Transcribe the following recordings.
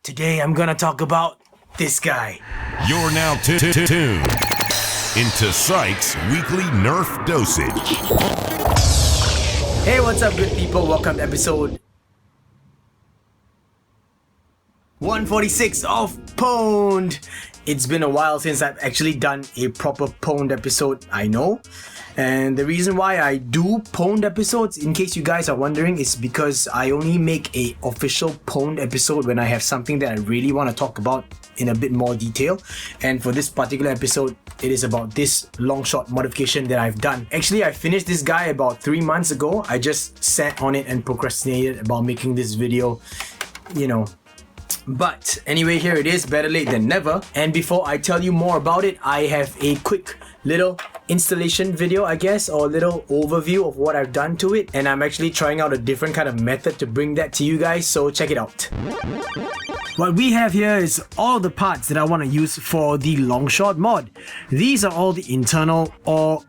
Today I'm gonna talk about this guy. You're now tuned into Psych's weekly Nerf dosage. Hey, what's up, good people? Welcome to episode 146 of Pwned. It's been a while since I've actually done a proper Pwned episode, I know. And the reason why I do Pwned episodes, in case you guys are wondering, is because I only make a official Pwned episode when I have something that I really want to talk about in a bit more detail. And for this particular episode, it is about this Longshot modification that I've done. Actually, I finished this guy about 3 months ago. I just sat on it and procrastinated about making this video, you know. But anyway, here it is, better late than never. And before I tell you more about it, I have a quick little installation video, I guess, or a little overview of what I've done to it. And I'm actually trying out a different kind of method to bring that to you guys, so check it out. What we have here is all the parts that I want to use for the Longshot mod. These are all the internal or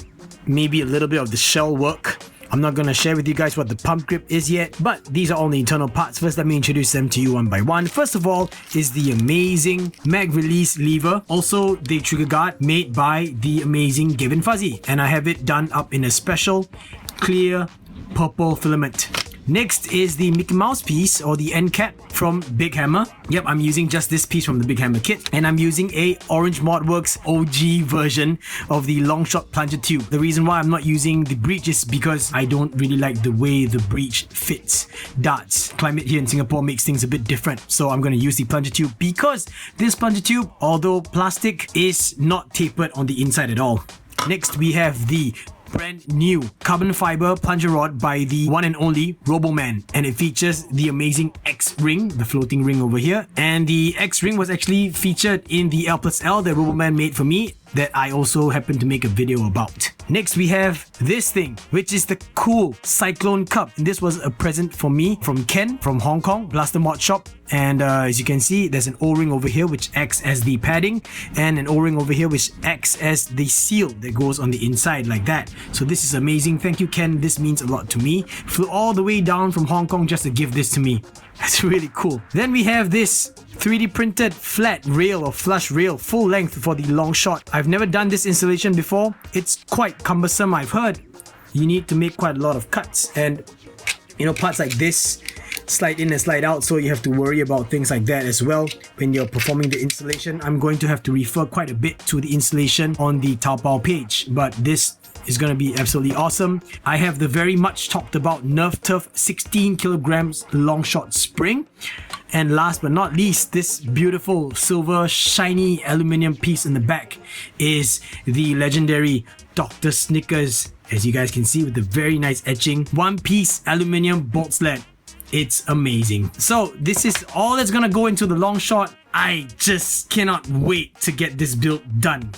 maybe a little bit of the shell work. I'm not going to share with you guys what the pump grip is yet, but these are all the internal parts. First, let me introduce them to you one by one. First of all is the amazing mag release lever, also the trigger guard made by the amazing GavinFuzzy, and I have it done up in a special clear purple filament. Next is the Mickey Mouse piece, or the end cap from Bighammer. Yep, I'm using just this piece from the Bighammer kit, and I'm using a Orange Modworks OG version of the Longshot plunger tube. The reason why I'm not using the breech is because I don't really like the way the breech fits darts. Climate here in Singapore makes things a bit different, so I'm going to use the plunger tube because this plunger tube, although plastic, is not tapered on the inside at all. Next, we have the brand new carbon fiber plunger rod by the one and only Roboman, and it features the amazing X ring, the floating ring over here, and the X ring was actually featured in the L+L that Roboman made for me that I also happened to make a video about. Next, we have this thing, which is the cool Cyclone cup. And this was a present for me from Ken from Hong Kong, BlasterModShop. And as you can see, there's an O-ring over here which acts as the padding, and an O-ring over here which acts as the seal that goes on the inside like that. So this is amazing. Thank you, Ken. This means a lot to me. Flew all the way down from Hong Kong just to give this to me. That's really cool. Then we have this 3D printed flat rail or flush rail, full length for the Longshot. I've never done this installation before. It's quite cumbersome, I've heard. You need to make quite a lot of cuts, and you know, parts like this slide in and slide out, so you have to worry about things like that as well when you're performing the installation. I'm going to have to refer quite a bit to the installation on the Taobao page, but this is going to be absolutely awesome. I have the very much talked about Nerf Turf 16 kilograms Longshot spring. And last but not least, this beautiful silver shiny aluminium piece in the back is the legendary Dr. Snikkaz, as you guys can see, with the very nice etching, one piece aluminium Boltsled. It's amazing. So this is all that's gonna go into the Longshot. I just cannot wait to get this build done.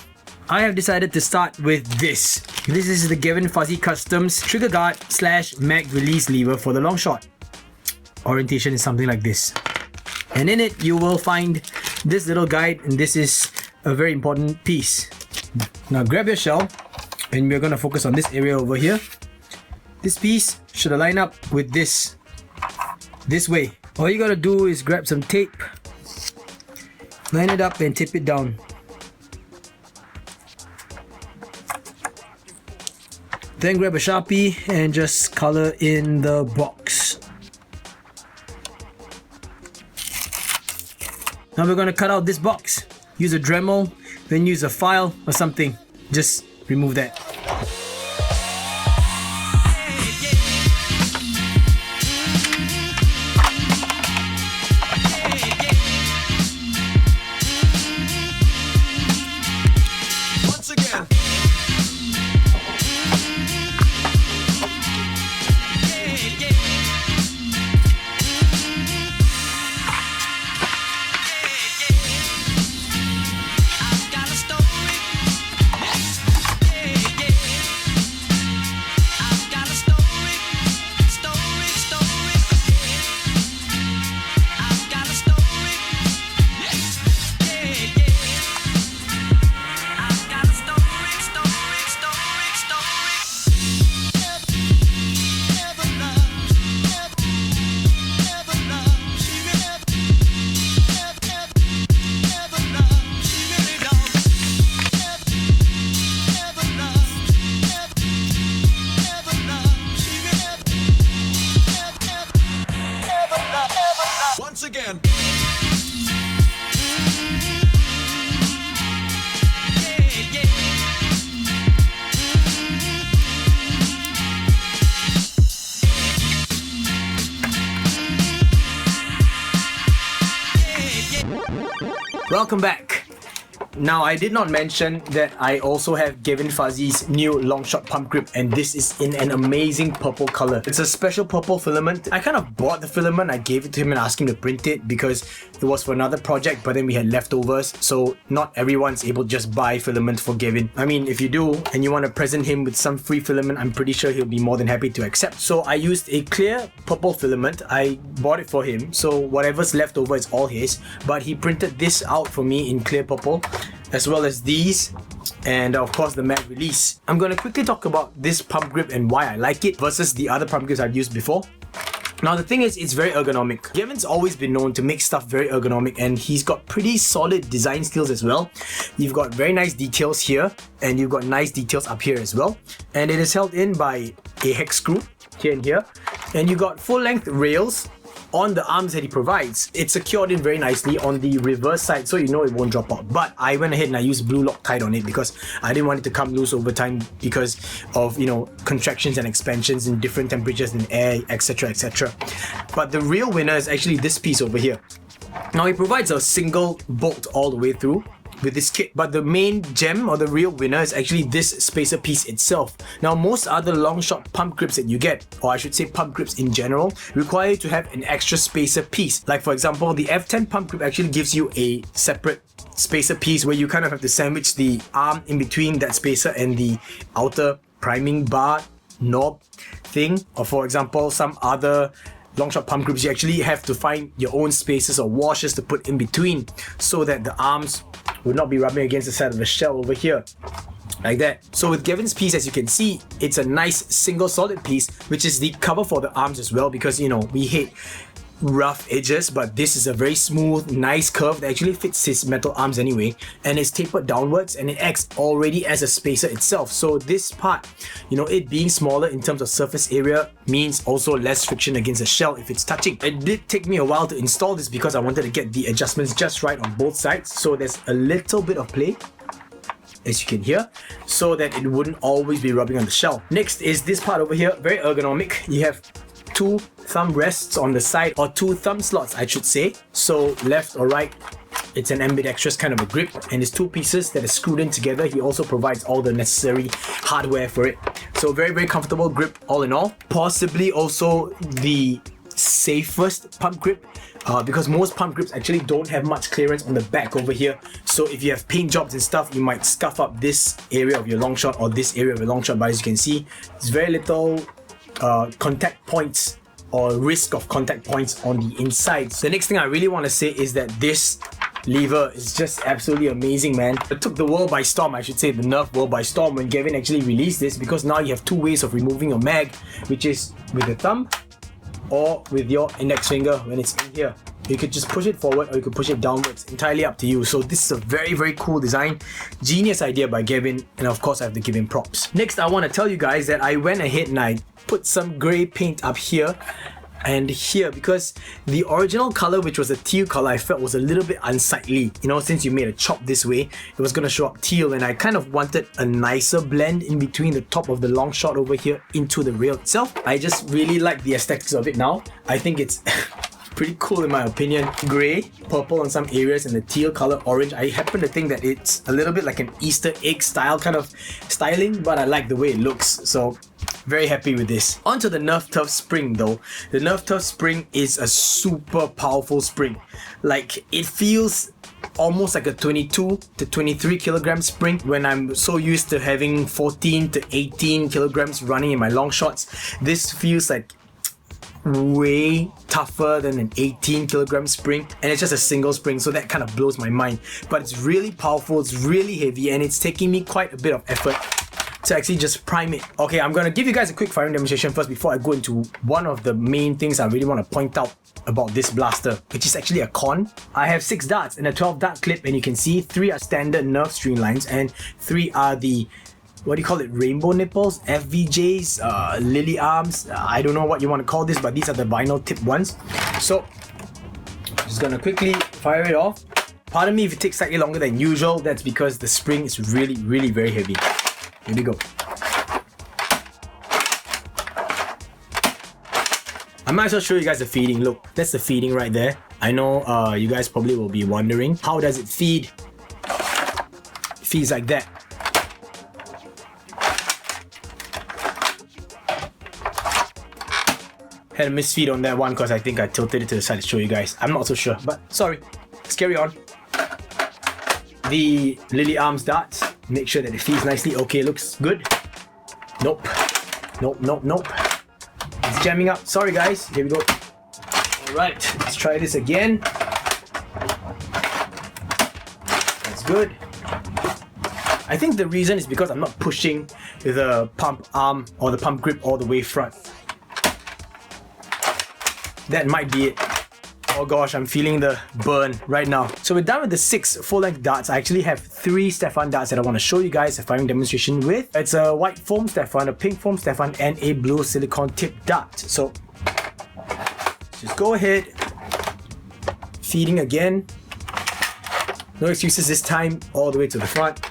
I have decided to start with this. This is the GavinFuzzy Customs trigger guard / mag release lever for the Longshot. Orientation is something like this. And in it, you will find this little guide, and this is a very important piece. Now grab your shell, and we're going to focus on this area over here. This piece should line up with this way. All you got to do is grab some tape, line it up and tape it down. Then grab a Sharpie and just color in the box. Now we're going to cut out this box. Use a Dremel, then use a file or something. Just remove that. Welcome back. Now, I did not mention that I also have GavinFuzzy's new Longshot pump grip, and this is in an amazing purple color. It's a special purple filament. I kind of bought the filament, I gave it to him and asked him to print it because it was for another project, but then we had leftovers, so not everyone's able to just buy filament for Gavin. I mean, if you do and you want to present him with some free filament, I'm pretty sure he'll be more than happy to accept. So I used a clear purple filament. I bought it for him, so whatever's left over is all his, but he printed this out for me in clear purple, as well as these, and of course the matte release. I'm going to quickly talk about this pump grip and why I like it versus the other pump grips I've used before. Now the thing is, it's very ergonomic. Gavin's always been known to make stuff very ergonomic, and he's got pretty solid design skills as well. You've got very nice details here, and you've got nice details up here as well. And it is held in by a hex screw here and here. And you got full length rails on the arms that he provides. It's secured in very nicely on the reverse side, so you know it won't drop out. But I went ahead and I used blue Loctite on it because I didn't want it to come loose over time because of, you know, contractions and expansions in different temperatures in air, etc, etc. But the real winner is actually this piece over here. Now it provides a single bolt all the way through with this kit, but the main gem or the real winner is actually this spacer piece itself. Now most other Longshot pump grips that you get, or I should say pump grips in general, require you to have an extra spacer piece. Like for example, the F10 pump grip actually gives you a separate spacer piece where you kind of have to sandwich the arm in between that spacer and the outer priming bar knob thing. Or for example, some other Longshot pump grips, you actually have to find your own spaces or washers to put in between so that the arms would not be rubbing against the side of the shell over here, like that. So with Gavin's piece, as you can see, it's a nice single solid piece, which is the cover for the arms as well, because, you know, we hate rough edges, but this is a very smooth, nice curve that actually fits his metal arms anyway, and it's tapered downwards, and it acts already as a spacer itself. So this part, you know, it being smaller in terms of surface area means also less friction against the shell if it's touching. It did take me a while to install this because I wanted to get the adjustments just right on both sides, so there's a little bit of play, as you can hear, so that it wouldn't always be rubbing on the shell. Next is this part over here, very ergonomic. You have two thumb rests on the side, or two thumb slots I should say, so left or right. It's an ambidextrous kind of a grip, and it's two pieces that are screwed in together. He also provides all the necessary hardware for it, so very, very comfortable grip all in all. Possibly also the safest pump grip, because most pump grips actually don't have much clearance on the back over here. So if you have paint jobs and stuff, you might scuff up this area of your Longshot or this area of your Longshot, but as you can see, it's very little contact points or risk of contact points on the inside. So the next thing I really want to say is that this lever is just absolutely amazing, man. It took the world by storm, I should say the Nerf world by storm, when Gavin actually released this, because now you have two ways of removing your mag, which is with the thumb or with your index finger when it's in here. You could just push it forward or you could push it downwards, entirely up to you. So this is a very, very cool design. Genius idea by Gavin, and of course I have to give him props. Next, I want to tell you guys that I went ahead and I put some grey paint up here and here, because the original color, which was a teal color, I felt was a little bit unsightly. You know, since you made a chop this way, it was gonna show up teal, and I kind of wanted a nicer blend in between the top of the Longshot over here into the rail itself. I just really like the aesthetics of it now. I think it's pretty cool in my opinion. Grey, purple on some areas, and the teal color orange. I happen to think that it's a little bit like an Easter egg style kind of styling, but I like the way it looks, so very happy with this. Onto the Nerf Turf spring though. The Nerf Turf spring is a super powerful spring. Like, it feels almost like a 22 to 23 kilogram spring when I'm so used to having 14 to 18 kilograms running in my Longshots. This feels like way tougher than an 18 kilogram spring, and it's just a single spring, so that kind of blows my mind. But it's really powerful, it's really heavy, and it's taking me quite a bit of effort to actually just prime it. Okay, I'm gonna give you guys a quick firing demonstration first before I go into one of the main things I really want to point out about this blaster, which is actually a con. I have 6 darts and a 12 dart clip, and you can see 3 are standard Nerf streamlines and 3 are the, what do you call it, rainbow nipples, FVJs, lily arms, I don't know what you want to call this, but these are the vinyl tip ones. So just gonna quickly fire it off. Pardon me if it takes slightly longer than usual, that's because the spring is really, really very heavy. Here we go. I might as well show you guys the feeding. Look, that's the feeding right there. I know you guys probably will be wondering, how does it feed? It feeds like that. Had a misfeed on that one because I think I tilted it to the side to show you guys. I'm not so sure, but sorry. Let's carry on. The lily arms darts, make sure that it feeds nicely. Okay, looks good. Nope. Nope, nope, nope. It's jamming up. Sorry guys, here we go. Alright, let's try this again. That's good. I think the reason is because I'm not pushing the pump arm or the pump grip all the way front. That might be it. Oh gosh, I'm feeling the burn right now. So we're done with the 6 full-length darts. I actually have 3 Stefan darts that I want to show you guys a firing demonstration with. It's a white foam Stefan, a pink foam Stefan, and a blue silicone tip dart. So just go ahead, feeding again. No excuses this time, all the way to the front.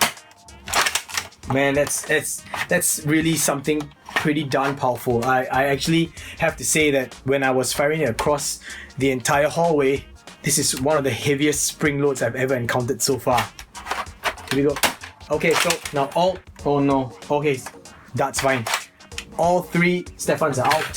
Man, that's really something pretty darn powerful. I actually have to say that when I was firing it across the entire hallway, this is one of the heaviest spring loads I've ever encountered so far. Here we go. Okay, so now oh no, okay, that's fine. All 3 Stefans are out.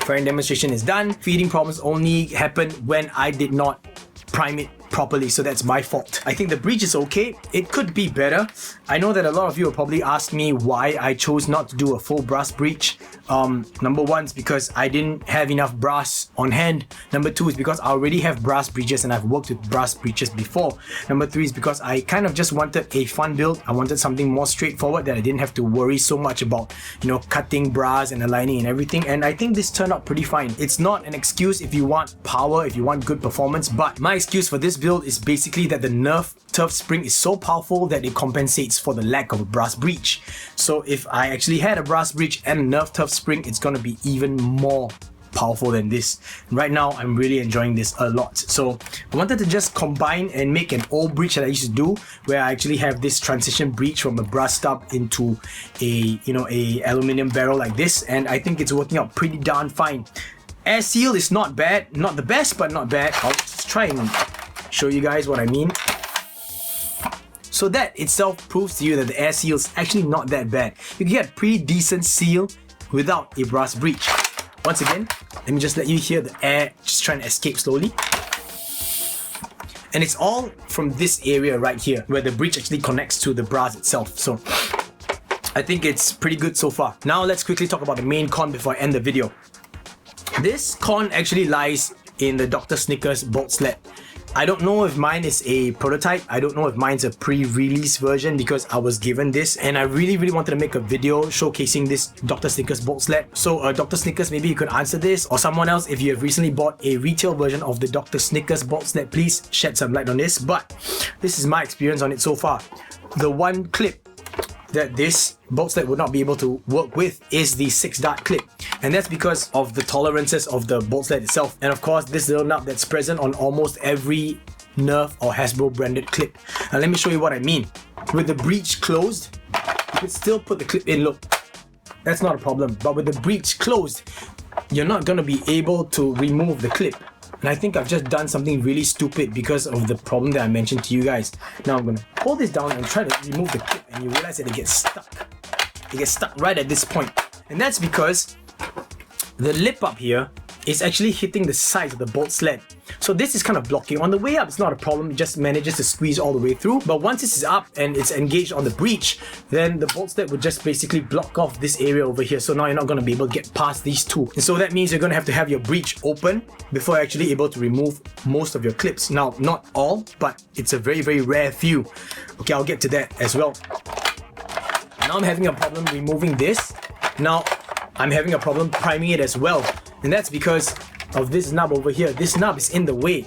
Firing demonstration is done. Feeding problems only happened when I did not prime it properly, so that's my fault. I think the breech is okay. It could be better. I know that a lot of you will probably ask me why I chose not to do a full brass breech. Number 1 is because I didn't have enough brass on hand. Number 2 is because I already have brass breeches and I've worked with brass breeches before. Number 3 is because I kind of just wanted a fun build. I wanted something more straightforward that I didn't have to worry so much about, you know, cutting brass and aligning and everything. And I think this turned out pretty fine. It's not an excuse if you want power, if you want good performance, but my excuse for this build is basically that the Nerf turf spring is so powerful that it compensates for the lack of a brass breech. So if I actually had a brass breech and a Nerf turf spring, it's gonna be even more powerful than this. Right now, I'm really enjoying this a lot. So I wanted to just combine and make an old breech that I used to do, where I actually have this transition breech from a brass stub into a, you know, a aluminum barrel like this, and I think it's working out pretty darn fine. Air seal is not bad, not the best, but not bad. I'll just try and show you guys what I mean. So that itself proves to you that the air seal is actually not that bad. You can get a pretty decent seal without a brass breech. Once again, let me just let you hear the air just trying to escape slowly. And it's all from this area right here, where the breech actually connects to the brass itself. So I think it's pretty good so far. Now let's quickly talk about the main con before I end the video. This con actually lies in the Dr. Snikkaz Boltsled. I don't know if mine is a prototype. I don't know if mine's a pre-release version because I was given this and I really wanted to make a video showcasing this Dr. Snikkaz Boltsled. So Dr. Snikkaz, maybe you could answer this, or someone else, if you have recently bought a retail version of the Dr. Snikkaz Boltsled, please shed some light on this. But this is my experience on it so far. The one clip that this Boltsled would not be able to work with is the 6-dart clip, and that's because of the tolerances of the Boltsled itself, and of course this little nub that's present on almost every Nerf or Hasbro branded clip. Now let me show you what I mean. With the breech closed, you could still put the clip in, look, that's not a problem, but with the breech closed, you're not going to be able to remove the clip. And I think I've just done something really stupid because of the problem that I mentioned to you guys. Now I'm going to hold this down and try to remove the clip, and you realize that it gets stuck. It gets stuck right at this point. And that's because the lip up here is actually hitting the sides of the Boltsled. So this is kind of blocking. On the way up, it's not a problem. It just manages to squeeze all the way through. But once this is up and it's engaged on the breech, then the Boltsled would just basically block off this area over here. So now you're not going to be able to get past these two. And so that means you're going to have your breech open before you're actually able to remove most of your clips. Now, not all, but it's a very rare few. Okay, I'll get to that as well. Now I'm having a problem removing this. Now I'm having a problem priming it as well. And that's because of this nub over here. This nub is in the way.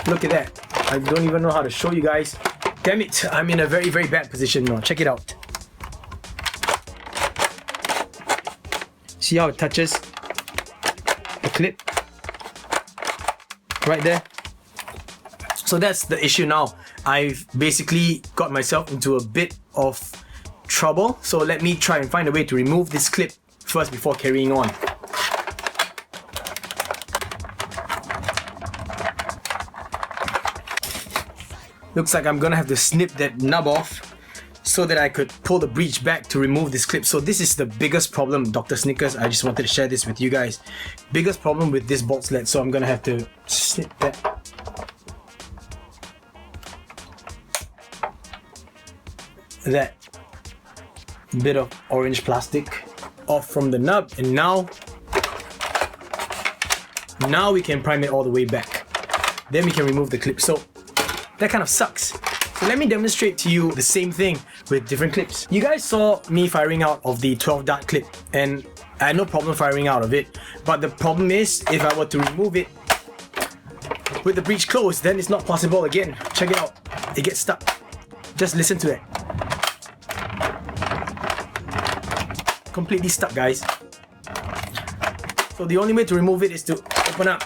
Look at that. I don't even know how to show you guys. Damn it, I'm in a very bad position now. Check it out. See how it touches the clip? Right there. So that's the issue now. I've basically got myself into a bit of trouble. So let me try and find a way to remove this clip first before carrying on. looks like I'm gonna have to snip that nub off so that I could pull the breech back to remove this clip. So this is the biggest problem, Dr. Snikkaz. I just wanted to share this with you guys. Biggest problem with this Boltsled, so I'm gonna have to snip that bit of orange plastic off from the nub, and now we can prime it all the way back. Then we can remove the clip. So that kind of sucks. So let me demonstrate to you the same thing with different clips. You guys saw me firing out of the 12 dart clip, and I had no problem firing out of it. But the problem is, if I were to remove it with the breech closed, then it's not possible again. Check it out. It gets stuck. Just listen to it. Completely stuck, guys. So the only way to remove it is to open up,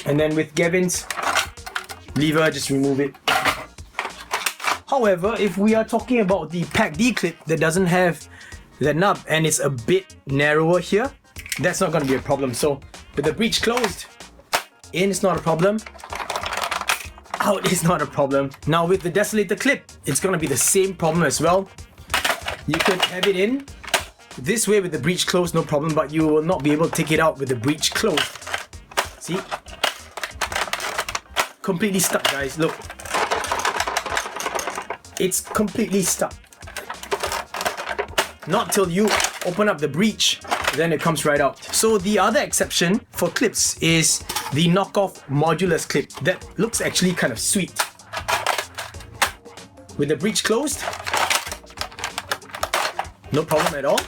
and then with Gavin's lever, just remove it. However, if we are talking about the PWND clip that doesn't have the nub and it's a bit narrower here, that's not going to be a problem. So with the breech closed, in is not a problem, out is not a problem. Now with the desolator clip, it's going to be the same problem as well. You could have it in this way with the breech closed, no problem, but you will not be able to take it out with the breech closed. See? Completely stuck, guys. Look. It's completely stuck. Not till you open up the breech, then it comes right out. So the other exception for clips is the knockoff modulus clip. That looks actually kind of sweet. With the breech closed, no problem at all.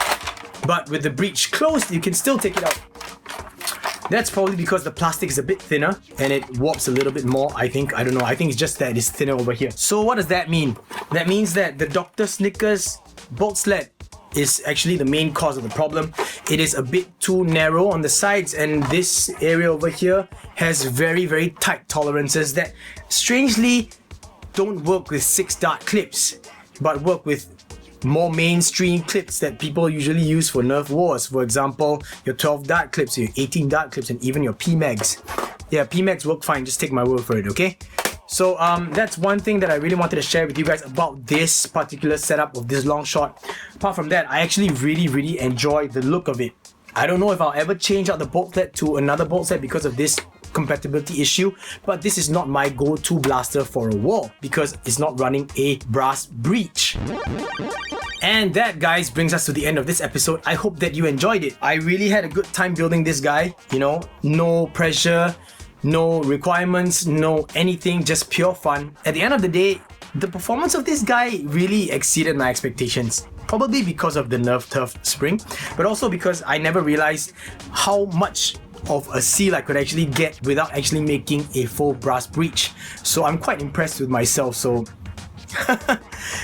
But with the breech closed, you can still take it out. That's probably because the plastic is a bit thinner and it warps a little bit more, I think. I don't know. I think it's just that it's thinner over here. So what does that mean? That means that the Dr. Snikkaz Boltsled is actually the main cause of the problem. It is a bit too narrow on the sides, and this area over here has very, very tight tolerances that strangely don't work with 6 dart clips, but work with more mainstream clips that people usually use for Nerf wars. For example, your 12 dart clips, your 18 dart clips, and even your pMags. Yeah, pMags work fine, just take my word for it, okay? So that's one thing that I really wanted to share with you guys about this particular setup of this Longshot. Apart from that, I actually really enjoy the look of it. I don't know if I'll ever change out the Boltsled to another Boltsled because of this compatibility issue, but this is not my go-to blaster for a war because it's not running a brass breech. And that, guys, brings us to the end of this episode. I hope that you enjoyed it. I really had a good time building this guy, you know, no pressure, no requirements, no anything, just pure fun. At the end of the day, the performance of this guy really exceeded my expectations. Probably because of the Nerf Turf spring, but also because I never realized how much of a seal I could actually get without actually making a full brass breech. So I'm quite impressed with myself. So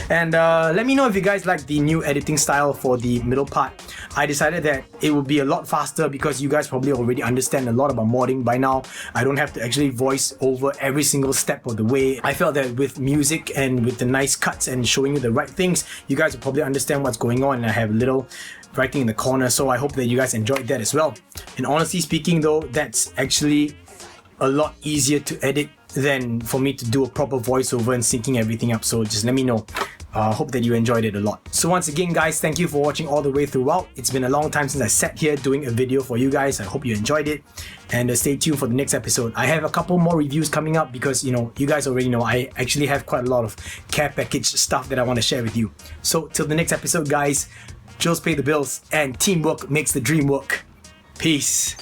and let me know if you guys like the new editing style for the middle part. I decided that it would be a lot faster because you guys probably already understand a lot about modding by now. I don't have to actually voice over every single step of the way. I felt that with music and with the nice cuts and showing you the right things, you guys will probably understand what's going on, and I have a little writing in the corner, so I hope that you guys enjoyed that as well. And honestly speaking though, that's actually a lot easier to edit than for me to do a proper voiceover and syncing everything up, so just let me know. Hope that you enjoyed it a lot. So once again, guys, thank you for watching all the way throughout. It's been a long time since I sat here doing a video for you guys. I hope you enjoyed it, and stay tuned for the next episode. I have a couple more reviews coming up because, you know, you guys already know I actually have quite a lot of care package stuff that I want to share with you. So till the next episode, guys, Joe's pay the bills and teamwork makes the dream work. Peace.